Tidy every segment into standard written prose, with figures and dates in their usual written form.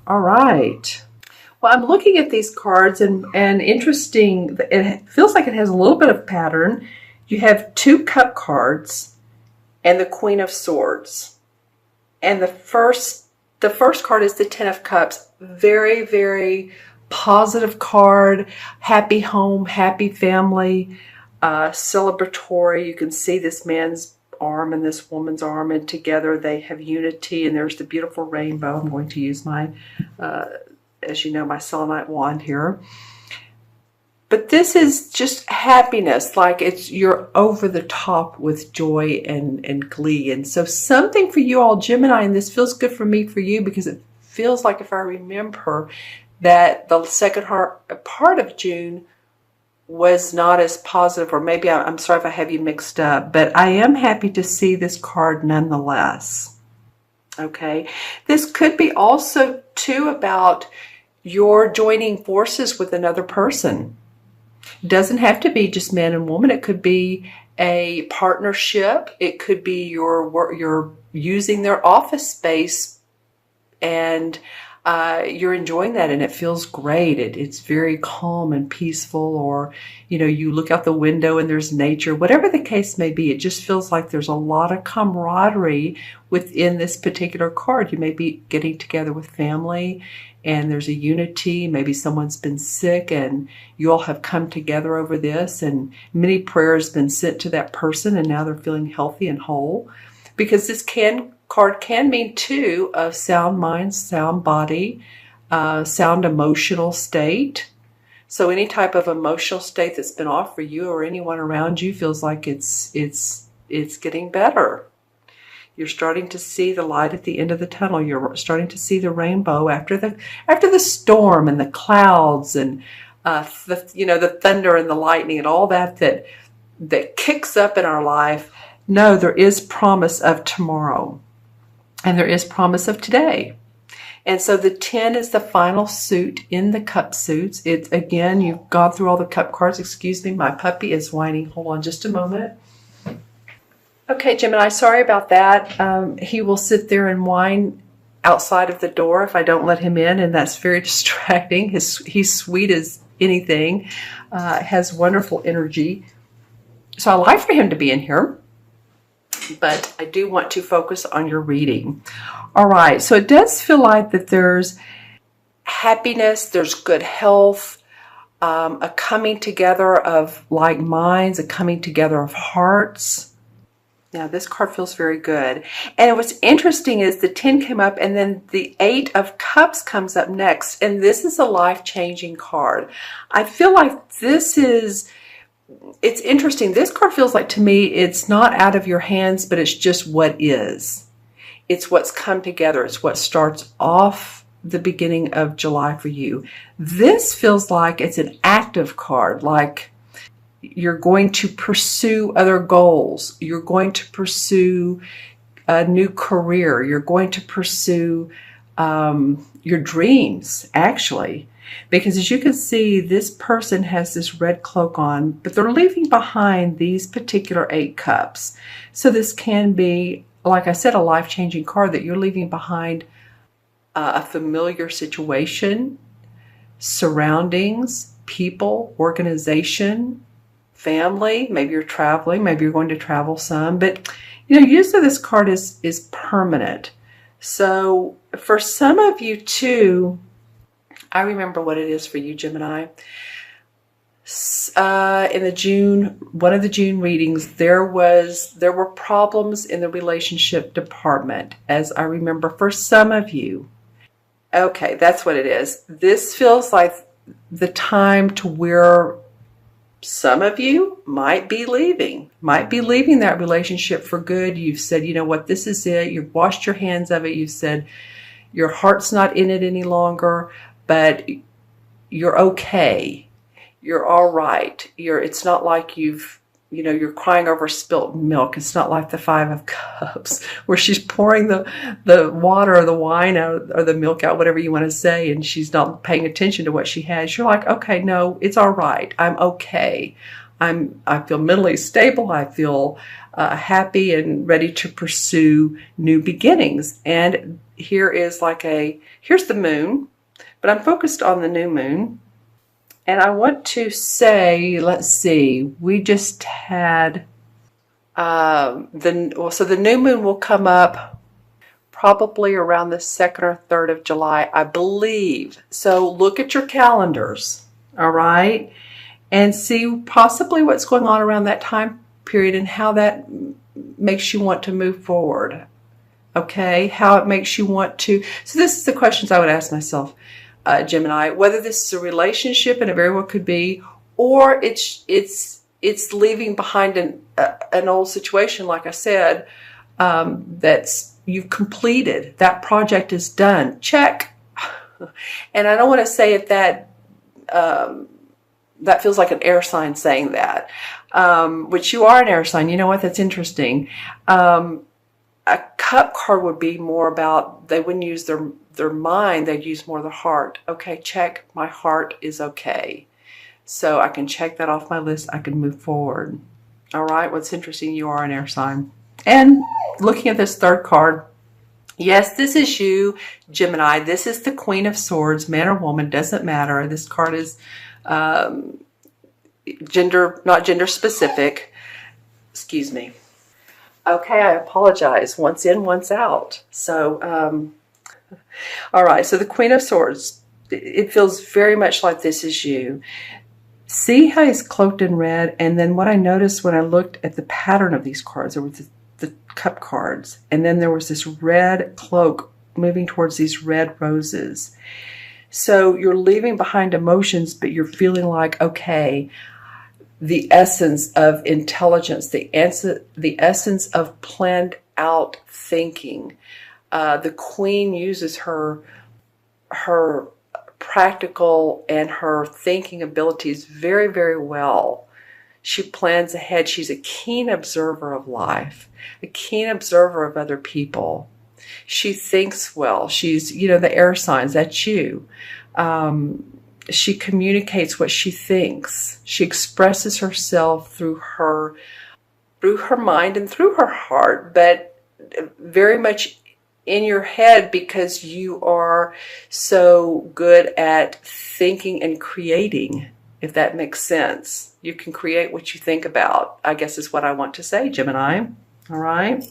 All right. Well, I'm looking at these cards and interesting, it feels like it has a little bit of pattern. You have 2 cup cards and the Queen of Swords. And the first card is the Ten of Cups. Very, very positive card. Happy home, happy family, celebratory. You can see this man's arm and this woman's arm, and together they have unity, and there's the beautiful rainbow. I'm going to use my, as you know, my selenite wand here. But this is just happiness, like you're over the top with joy and glee. And so something for you all, Gemini, and this feels good for me, for you, because it feels like, if I remember, that the second part of June was not as positive, or maybe I'm sorry if I have you mixed up, but I am happy to see this card nonetheless. Okay, this could be also too about your joining forces with another person. It doesn't have to be just man and woman. It could be a partnership. It could be you're using their office space, and you're enjoying that, and it feels great. It's very calm and peaceful, or, you know, you look out the window and there's nature. Whatever the case may be, it just feels like there's a lot of camaraderie within this particular card. You may be getting together with family, and there's a unity. Maybe someone's been sick and you all have come together over this, and many prayers been sent to that person, and now they're feeling healthy and whole. Because this card can mean too of sound mind, sound body, sound emotional state. So any type of emotional state that's been off for you or anyone around you feels like it's getting better. You're starting to see the light at the end of the tunnel. You're starting to see the rainbow after the storm and the clouds and the thunder and the lightning and all that kicks up in our life. No, there is promise of tomorrow, and there is promise of today. And so the 10 is the final suit in the cup suits. It's, again, you've gone through all the cup cards. Excuse me, my puppy is whining. Hold on just a moment. Okay, Gemini, sorry about that. He will sit there and whine outside of the door if I don't let him in, and that's very distracting. He's sweet as anything, has wonderful energy. So I like for him to be in here, but I do want to focus on your reading. All right, so it does feel like that there's happiness, there's good health, a coming together of like minds, a coming together of hearts. Now, this card feels very good. And what's interesting is the 10 came up, and then the 8 of Cups comes up next. And this is a life-changing card. I feel like it's interesting. This card feels like, to me, it's not out of your hands, but it's just what is. It's what's come together. It's what starts off the beginning of July for you. This feels like it's an active card, like you're going to pursue other goals. You're going to pursue a new career. You're going to pursue your dreams, actually. Because as you can see, this person has this red cloak on, but they're leaving behind these particular 8 cups. So this can be, like I said, a life-changing card, that you're leaving behind a familiar situation, surroundings, people, organization, family. Maybe you're traveling, maybe you're going to travel some, but usually this card is permanent. So for some of you too, I remember what it is for you, Gemini. In one of the June readings, there were problems in the relationship department, as I remember, for some of you. Okay, that's what it is. This feels like the time to where some of you might be leaving that relationship for good. You've said, you know what, this is it. You've washed your hands of it. You've said your heart's not in it any longer, but you're okay. You're all right. It's not like you're crying over spilt milk. It's not like the 5 of Cups where she's pouring the water or the wine out, or the milk out, whatever you want to say, and she's not paying attention to what she has. You're like, okay, no, it's all right. I'm okay. I feel mentally stable. I feel happy and ready to pursue new beginnings. And here is like here's the moon, but I'm focused on the new moon. And I want to say, let's see, we just had, so the new moon will come up probably around the 2nd or 3rd of July, I believe. So look at your calendars, all right, and see possibly what's going on around that time period and how that makes you want to move forward, okay, how it makes you want to. So this is the questions I would ask myself, Gemini, whether this is a relationship, and it very well could be, or it's leaving behind an old situation, like I said, that's you've completed. That project is done. Check. And I don't want to say it that that feels like an air sign saying that, which you are an air sign. You know what? That's interesting. A cup card would be more about, they wouldn't use their mind, they'd use more the heart. Okay, check, my heart is okay. So I can check that off my list. I can move forward. All right, what's interesting, you are an air sign. And looking at this third card, yes, this is you, Gemini. This is the Queen of Swords, man or woman, doesn't matter. This card is not gender specific. Excuse me. Okay, I apologize. Once in, once out. So, all right. So the Queen of Swords, it feels very much like this is you. See how he's cloaked in red? And then what I noticed when I looked at the pattern of these cards, there was the cup cards, and then there was this red cloak moving towards these red roses. So you're leaving behind emotions, but you're feeling like, okay, the essence of intelligence, the essence of planned out thinking. The Queen uses her practical and her thinking abilities very, very well. She plans ahead. She's a keen observer of life, a keen observer of other people. She thinks well. She's, the air signs, that's you. She communicates what she thinks. She expresses herself through her mind and through her heart, but very much in your head, because you are so good at thinking and creating, if that makes sense. You can create what you think about, I guess is what I want to say, Gemini. All right.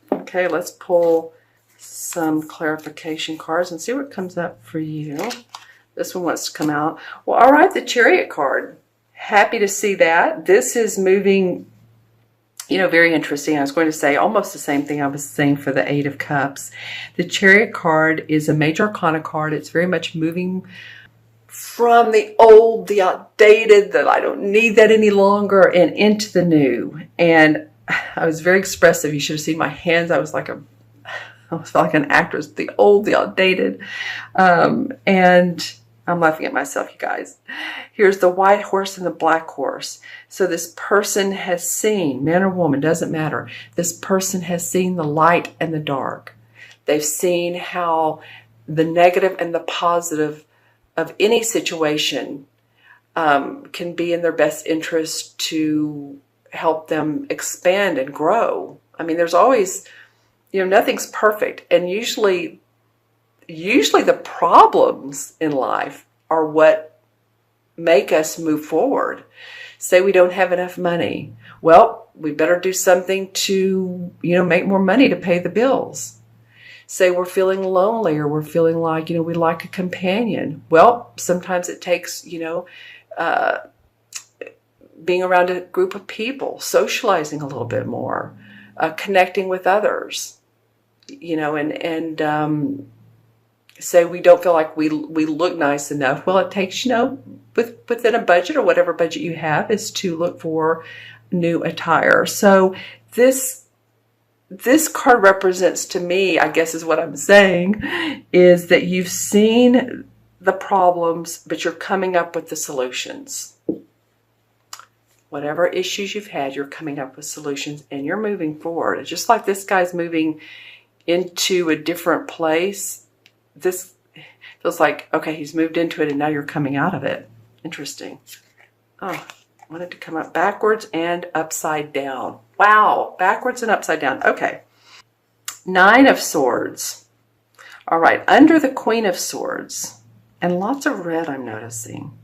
Okay, let's pull some clarification cards and see what comes up for you. This one wants to come out. Well, all right, the Chariot card. Happy to see that. This is moving, very interesting. I was going to say almost the same thing I was saying for the Eight of Cups. The Chariot card is a major arcana card. It's very much moving from the old, the outdated, that I don't need that any longer, and into the new. And I was very expressive. You should have seen my hands. I was like an actress. The old, the outdated. And I'm laughing at myself, you guys. Here's the white horse and the black horse. So this person has seen, man or woman, doesn't matter. This person has seen the light and the dark. They've seen how the negative and the positive of any situation can be in their best interest to help them expand and grow. I mean, there's always, nothing's perfect. And usually the problems in life are what make us move forward. Say we don't have enough money. Well, we better do something to, make more money to pay the bills. Say we're feeling lonely, or we're feeling like, we like a companion. Well, sometimes it takes, being around a group of people, socializing a little bit more, connecting with others, and say we don't feel like we look nice enough. Well, it takes, within a budget, or whatever budget you have, is to look for new attire. So this card represents, to me, I guess is what I'm saying, is that you've seen the problems, but you're coming up with the solutions. Whatever issues you've had, you're coming up with solutions, and you're moving forward. It's just like this guy's moving into a different place. This feels like, okay, he's moved into it and now you're coming out of it. Interesting. Oh, I wanted to come up backwards and upside down. Wow, backwards and upside down. Okay. Nine of Swords. All right, under the Queen of Swords, and lots of red I'm noticing.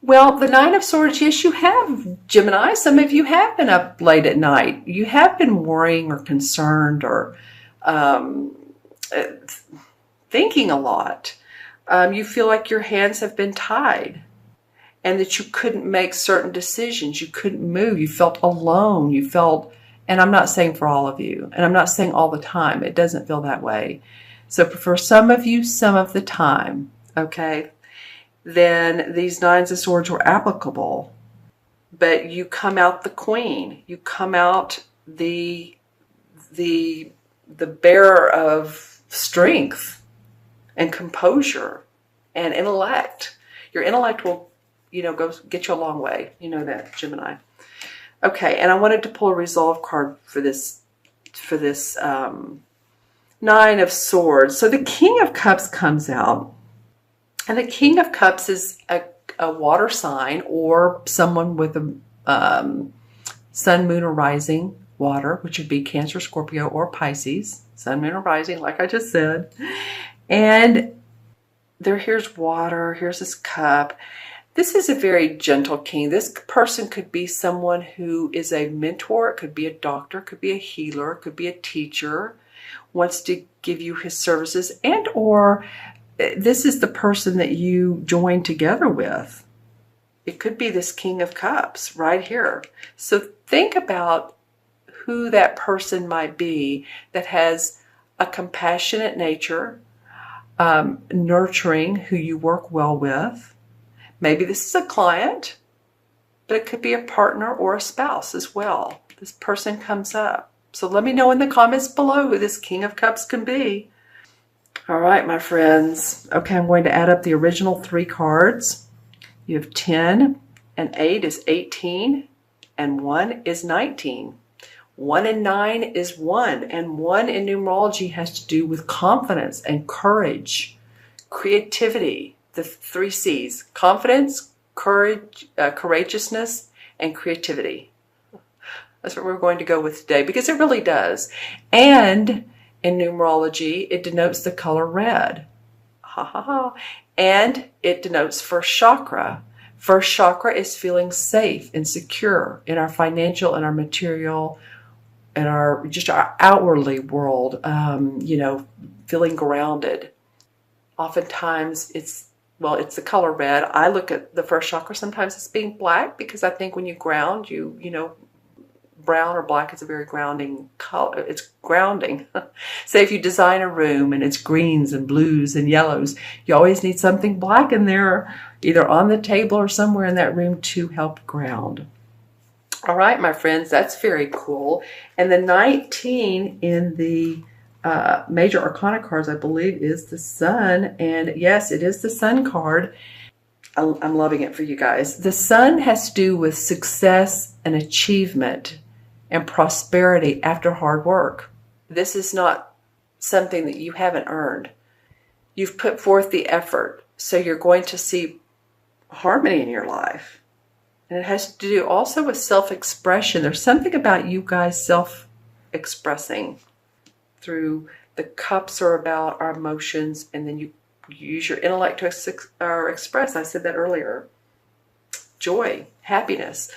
Well, the Nine of Swords, yes, you have, Gemini. Some of you have been up late at night. You have been worrying or concerned or thinking a lot. You feel like your hands have been tied and that you couldn't make certain decisions. You couldn't move. You felt alone. You felt, and I'm not saying for all of you, and I'm not saying all the time. It doesn't feel that way. So for some of you, some of the time, okay, then these Nines of Swords were applicable. But you come out the Queen. You come out the bearer of strength and composure and intellect. Your intellect will, go get you a long way. You know that, Gemini. Okay, and I wanted to pull a resolve card for this Nine of Swords. So the King of Cups comes out, and the King of Cups is a water sign or someone with a sun, moon, or rising water, which would be Cancer, Scorpio, or Pisces. Sun, moon, or rising, like I just said. And here's water, here's this cup. This is a very gentle king. This person could be someone who is a mentor. It could be a doctor, could be a healer, could be a teacher, wants to give you his services, and or this is the person that you join together with. It could be this King of Cups right here. So think about who that person might be that has a compassionate nature, nurturing, who you work well with. Maybe this is a client, but it could be a partner or a spouse as well. This person comes up. So let me know in the comments below who this King of Cups can be. All right, my friends. Okay, I'm going to add up the original 3 cards. You have 10, and 8 is 18, and 1 is 19. 1 and 9 is 1, and 1 in numerology has to do with confidence and courage, creativity, the 3 C's: confidence, courage, courageousness, and creativity. That's what we're going to go with today, because it really does. And in numerology, it denotes the color red. Ha ha ha. And it denotes first chakra. First chakra is feeling safe and secure in our financial and our material and our outwardly world, feeling grounded. Oftentimes it's the color red. I look at the first chakra sometimes as being black, because I think when you ground, brown or black is a very grounding color. It's grounding. Say if you design a room and it's greens and blues and yellows, you always need something black in there, either on the table or somewhere in that room to help ground. All right, my friends, that's very cool. And the 19 in the major arcana cards, I believe, is the Sun. And yes, it is the Sun card. I'm loving it for you guys. The Sun has to do with success and achievement and prosperity after hard work. This is not something that you haven't earned. You've put forth the effort, so you're going to see harmony in your life. And it has to do also with self-expression. There's something about you guys self-expressing through the cups are about our emotions, and then you use your intellect to express. I said that earlier. Joy, happiness.